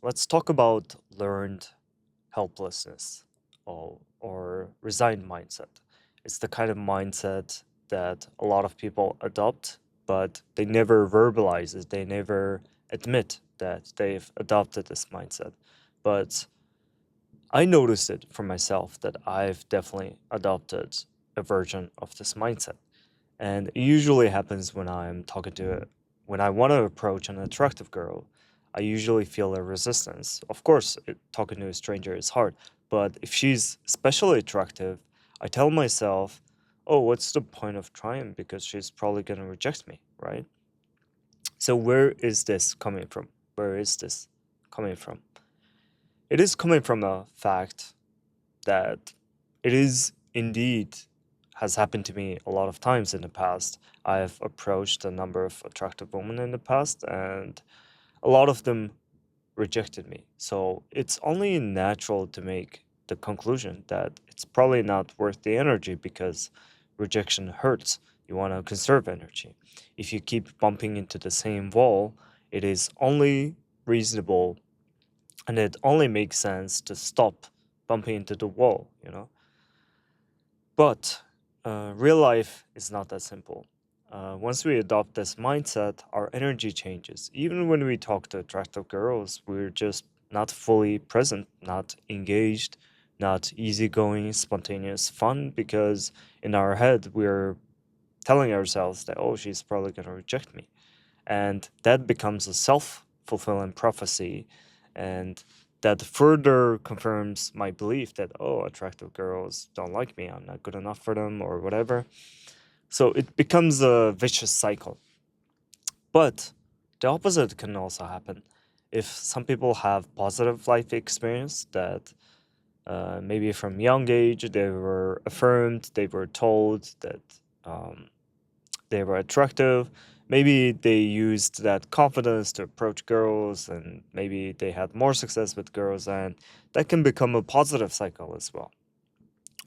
let's talk about learned helplessness or resigned mindset. It's the kind of mindset that a lot of people adopt, but they never verbalize it. They never admit that they've adopted this mindset. But I noticed it for myself that I've definitely adopted a version of this mindset. And it usually happens when when I want to approach an attractive girl. I usually feel a resistance. Of course, talking to a stranger is hard, but if she's especially attractive, I tell myself, oh, what's the point of trying? Because she's probably going to reject me, right? So, where is this coming from? Where is this coming from? It is coming from the fact that it is indeed has happened to me a lot of times in the past. I've approached a number of attractive women in the past, and a lot of them rejected me. So it's only natural to make the conclusion that it's probably not worth the energy because rejection hurts. You want to conserve energy. If you keep bumping into the same wall, it is only reasonable and it only makes sense to stop bumping into the wall. But real life is not that simple. Once we adopt this mindset, our energy changes. Even when we talk to attractive girls, we're just not fully present, not engaged, not easygoing, spontaneous fun, because in our head, we're telling ourselves that, oh, she's probably going to reject me. And that becomes a self fulfilling prophecy. And that further confirms my belief that, oh, attractive girls don't like me. I'm not good enough for them or whatever. So it becomes a vicious cycle. But the opposite can also happen. If some people have positive life experience that maybe from young age they were affirmed, they were told that um, they were attractive. Maybe they used that confidence to approach girls, and maybe they had more success with girls, and that can become a positive cycle as well.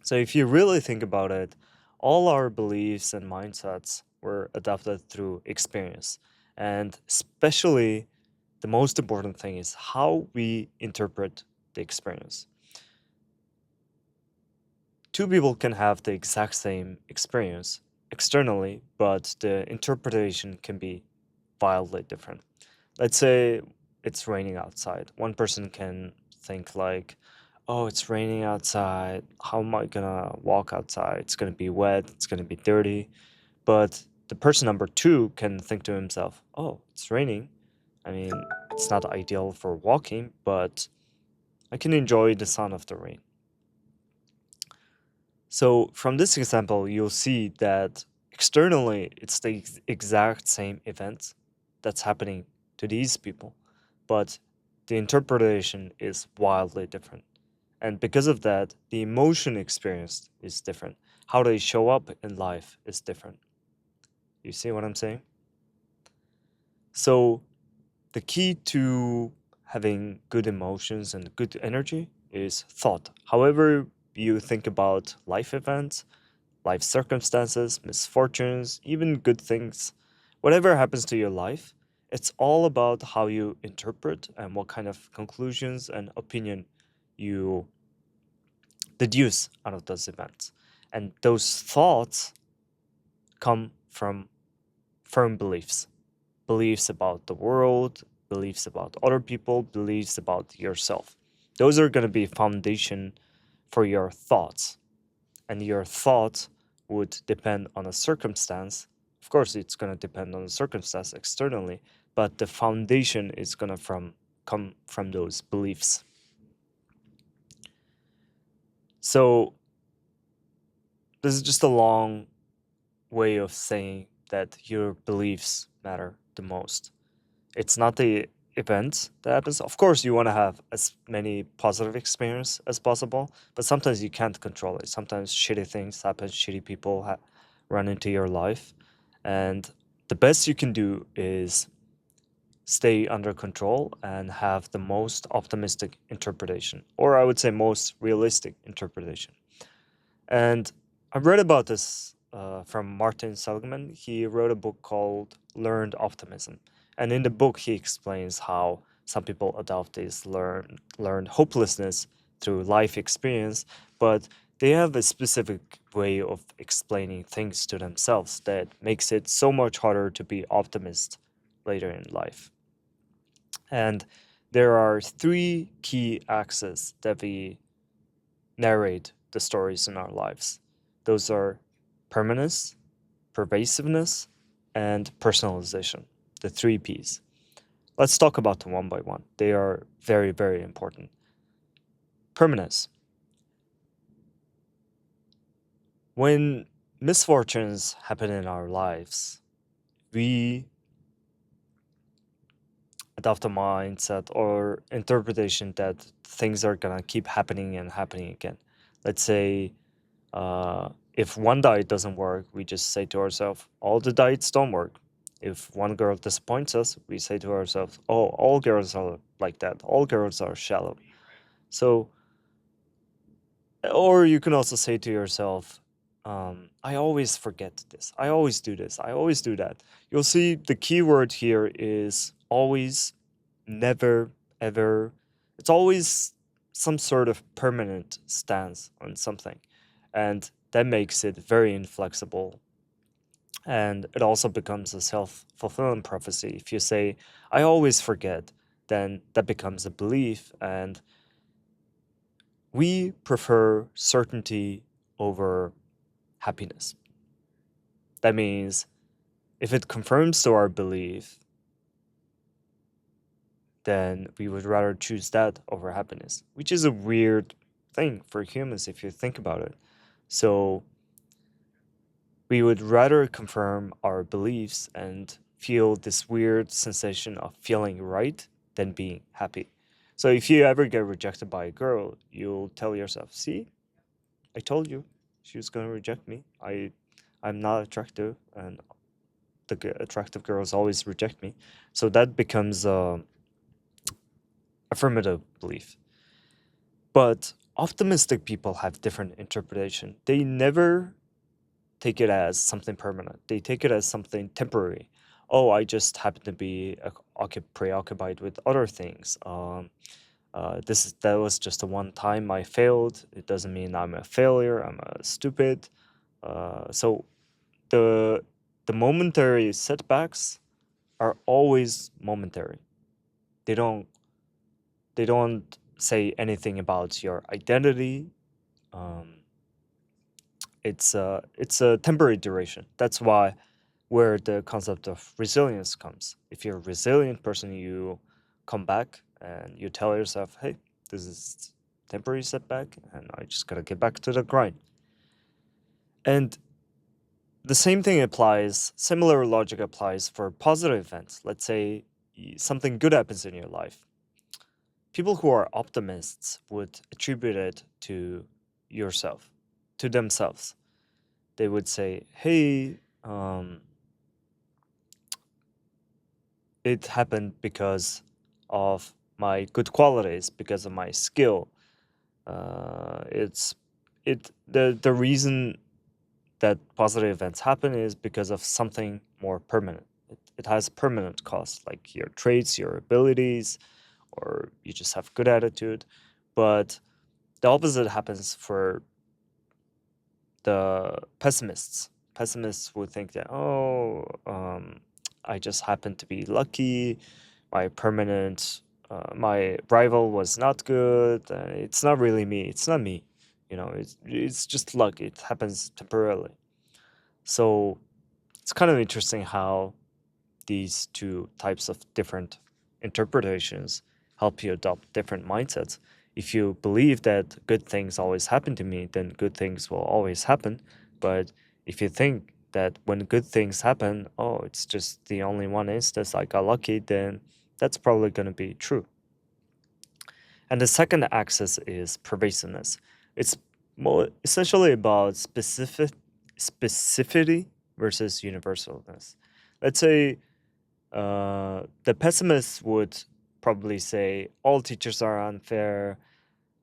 So, if you really think about it, all our beliefs and mindsets were adapted through experience. And especially the most important thing is how we interpret the experience. Two people can have the exact same experience externally, but the interpretation can be wildly different. Let's say it's raining outside. One person can think like, "Oh, it's raining outside. How am I gonna walk outside? It's gonna be wet. It's gonna be dirty." But the person number two can think to himself, "Oh, it's raining. I mean, it's not ideal for walking, but I can enjoy the sound of the rain." So from this example, you'll see that externally it's the exact same event that's happening to these people, but the interpretation is wildly different. And because of that, the emotion experienced is different. How they show up in life is different. You see what I'm saying? So the key to having good emotions and good energy is thought. However, you think about life events, life circumstances, misfortunes, even good things, whatever happens to your life, it's all about how you interpret and what kind of conclusions and opinion you deduce out of those events. And those thoughts come from firm beliefs, beliefs about the world, beliefs about other people, beliefs about yourself. Those are going to be foundation for your thoughts, and your thought would depend on a circumstance. Of course, it's going to depend on the circumstance externally, but the foundation is going to come from those beliefs. So this is just a long way of saying that your beliefs matter the most. It's not the event that happens. Of course, you want to have as many positive experience as possible, but sometimes you can't control it. Sometimes shitty things happen, shitty people run into your life, and the best you can do is stay under control and have the most optimistic interpretation, or I would say most realistic interpretation. And I read about this from Martin Seligman. He wrote a book called Learned Optimism. And in the book, he explains how some people adopt this learned hopelessness through life experience, but they have a specific way of explaining things to themselves that makes it so much harder to be optimist later in life. And there are three key axes that we narrate the stories in our lives. Those are permanence, pervasiveness, and personalization, the three Ps. Let's talk about them one by one. They are very, very important. Permanence. When misfortunes happen in our lives, we adopt a mindset or interpretation that things are gonna keep happening and happening again. Let's say if one diet doesn't work, we just say to ourselves, all the diets don't work. If one girl disappoints us, we say to ourselves, oh, all girls are like that. All girls are shallow. So, or you can also say to yourself, I always forget this. I always do this. I always do that. You'll see the key word here is always, never, ever. It's always some sort of permanent stance on something. And that makes it very inflexible. And it also becomes a self-fulfilling prophecy. If you say, I always forget, then that becomes a belief. And we prefer certainty over happiness. That means if it confirms to our belief, then we would rather choose that over happiness, which is a weird thing for humans if you think about it. So we would rather confirm our beliefs and feel this weird sensation of feeling right than being happy. So if you ever get rejected by a girl, you'll tell yourself, see, I told you she was going to reject me. I'm not attractive, and the attractive girls always reject me. So that becomes affirmative belief. But optimistic people have different interpretation. They never take it as something permanent. They take it as something temporary. Oh, I just happen to be preoccupied with other things. That was just a one time I failed. It doesn't mean I'm a failure. I'm a stupid. So the momentary setbacks are always momentary. They don't say anything about your identity. Um, it's a temporary duration. That's why where the concept of resilience comes. If you're a resilient person, you come back and you tell yourself, hey, this is temporary setback and I just gotta get back to the grind. And the same thing applies, similar logic applies for positive events. Let's say something good happens in your life. People who are optimists would attribute it to yourself, to themselves. They would say, hey, it happened because of my good qualities, because of my skill. The reason that positive events happen is because of something more permanent. It has permanent cost, like your traits, your abilities, or you just have good attitude. But the opposite happens for the pessimists. Pessimists would think that, oh, I just happen to be lucky. My rival was not good. It's not really me. It's not me. It's just luck. It happens temporarily. So it's kind of interesting how these two types of different interpretations help you adopt different mindsets. If you believe that good things always happen to me, then good things will always happen. But if you think that when good things happen, oh, it's just the only one instance I got lucky, then that's probably going to be true. And the second axis is pervasiveness. It's essentially about specificity versus universalness. Let's say the pessimists would probably say all teachers are unfair,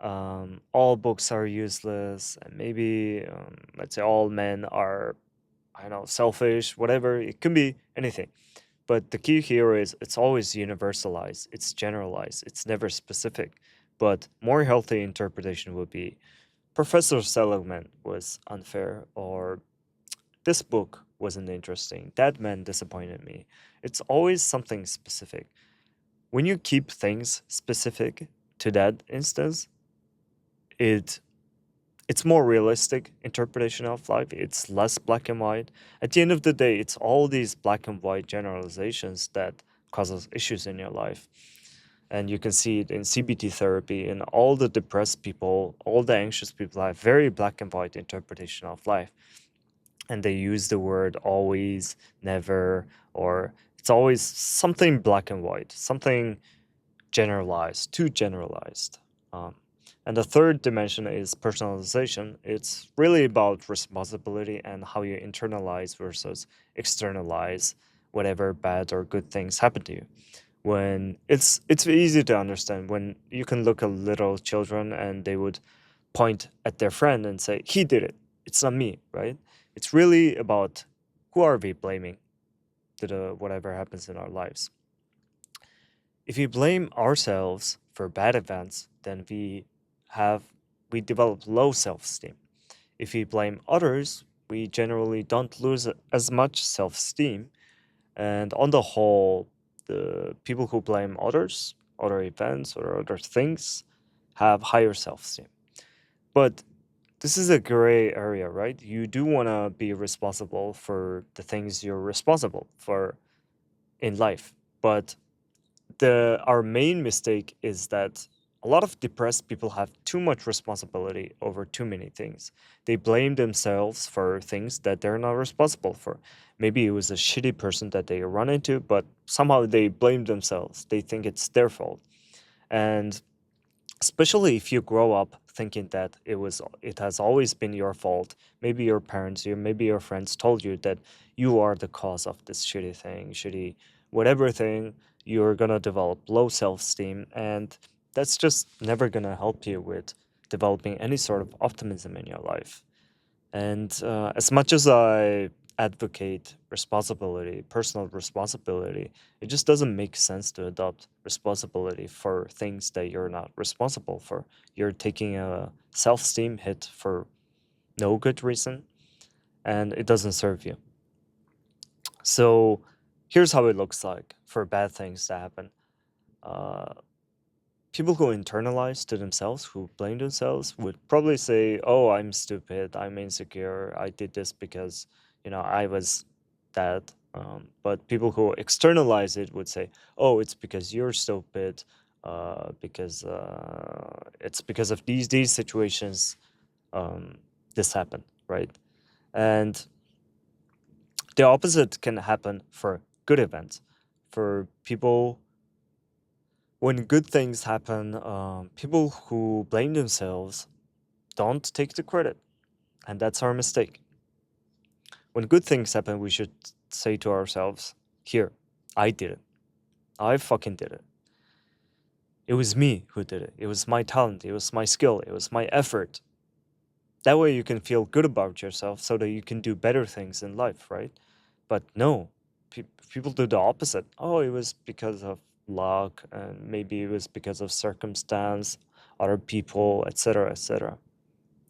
all books are useless, and maybe let's say all men are, I don't know, selfish, whatever. It can be anything. But the key here is it's always universalized, it's generalized, it's never specific. But more healthy interpretation would be Professor Seligman was unfair, or this book wasn't interesting, that man disappointed me. It's always something specific. When you keep things specific to that instance, it it's more realistic interpretation of life. It's less black and white. At the end of the day, it's all these black and white generalizations that causes issues in your life. And you can see it in CBT therapy, and all the depressed people, all the anxious people have very black and white interpretation of life. And they use the word always, never, or it's always something black and white, something generalized, too generalized. Um, and the third dimension is personalization. It's really about responsibility and how you internalize versus externalize whatever bad or good things happen to you. When it's easy to understand when you can look at little children and they would point at their friend and say, he did it. It's not me, right? It's really about who are we blaming to the whatever happens in our lives. If we blame ourselves for bad events, then we develop low self-esteem. If we blame others, we generally don't lose as much self-esteem. And on the whole, the people who blame others, other events, or other things have higher self-esteem. But this is a gray area, right? You do want to be responsible for the things you're responsible for in life. But our main mistake is that a lot of depressed people have too much responsibility over too many things. They blame themselves for things that they're not responsible for. Maybe it was a shitty person that they run into, but somehow they blame themselves. They think it's their fault. And especially if you grow up thinking that it has always been your fault. Maybe your parents, maybe your friends told you that you are the cause of this shitty thing, shitty whatever thing. You're gonna develop low self-esteem, and that's just never gonna help you with developing any sort of optimism in your life. And as much as I advocate responsibility, personal responsibility, it just doesn't make sense to adopt responsibility for things that you're not responsible for. You're taking a self esteem hit for no good reason, and it doesn't serve you. So here's how it looks like for bad things to happen. Uh, People who internalize to themselves, who blame themselves, would probably say, "Oh, I'm stupid. I'm insecure. I did this because, I was that." But people who externalize it would say, "Oh, it's because you're stupid. Because it's because of these situations. Um, this happened, right?" And the opposite can happen for good events, for people when good things happen, people who blame themselves don't take the credit, and that's our mistake. When good things happen, we should say to ourselves, "Here, I did it. I fucking did it. It was me who did it. It was my talent. It was my skill. It was my effort." That way you can feel good about yourself so that you can do better things in life, right? But no, people do the opposite. Oh, it was because of luck, and maybe it was because of circumstance, other people, etc., etc.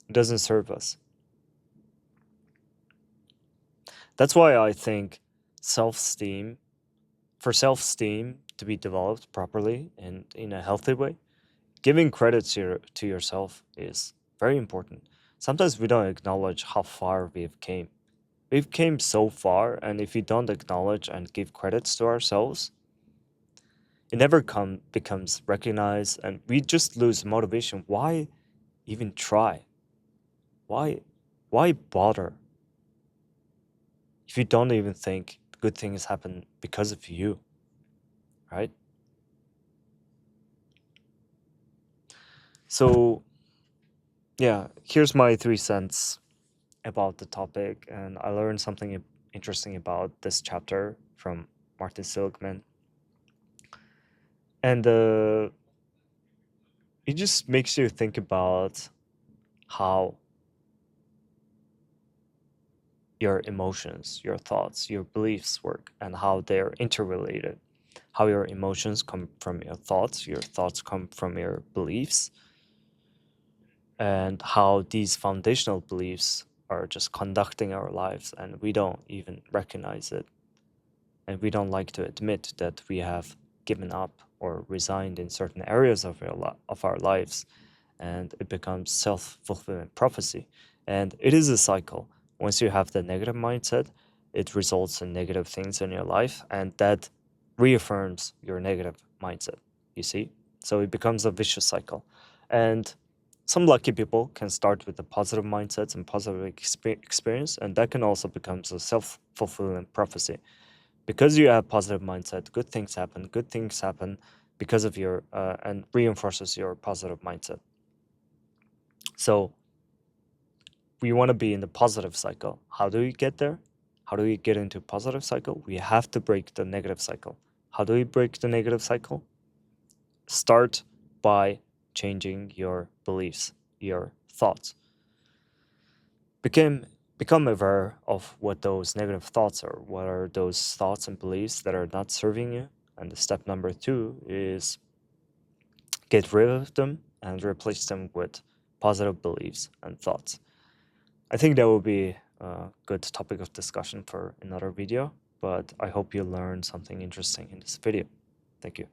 It doesn't serve us. That's why I think self-esteem, for self-esteem to be developed properly and in a healthy way, giving credit to yourself is very important. Sometimes we don't acknowledge how far we've came. We've came so far, and if we don't acknowledge and give credits to ourselves, it never becomes recognized, and we just lose motivation. Why even try? Why why bother if you don't even think good things happen because of you, right? So yeah, here's my 3 cents about the topic, and I learned something interesting about this chapter from Martin Seligman. And it just makes you think about how your emotions, your thoughts, your beliefs work, and how they're interrelated. How your emotions come from your thoughts come from your beliefs, and how these foundational beliefs are just conducting our lives and we don't even recognize it. And we don't like to admit that we have given up or resigned in certain areas of our lives, and it becomes self-fulfilling prophecy. And it is a cycle. Once you have the negative mindset, it results in negative things in your life, and that reaffirms your negative mindset, you see? So it becomes a vicious cycle. And some lucky people can start with the positive mindsets and positive experience, and that can also become a self-fulfilling prophecy. Because you have positive mindset, good things happen because of your and reinforces your positive mindset. So we want to be in the positive cycle. How do we get there? How do we get into positive cycle? We have to break the negative cycle. How do we break the negative cycle? Start by changing your beliefs, your thoughts. Become aware of what those negative thoughts are. What are those thoughts and beliefs that are not serving you? And the step number 2 is get rid of them and replace them with positive beliefs and thoughts. I think that will be a good topic of discussion for another video, but I hope you learned something interesting in this video. Thank you.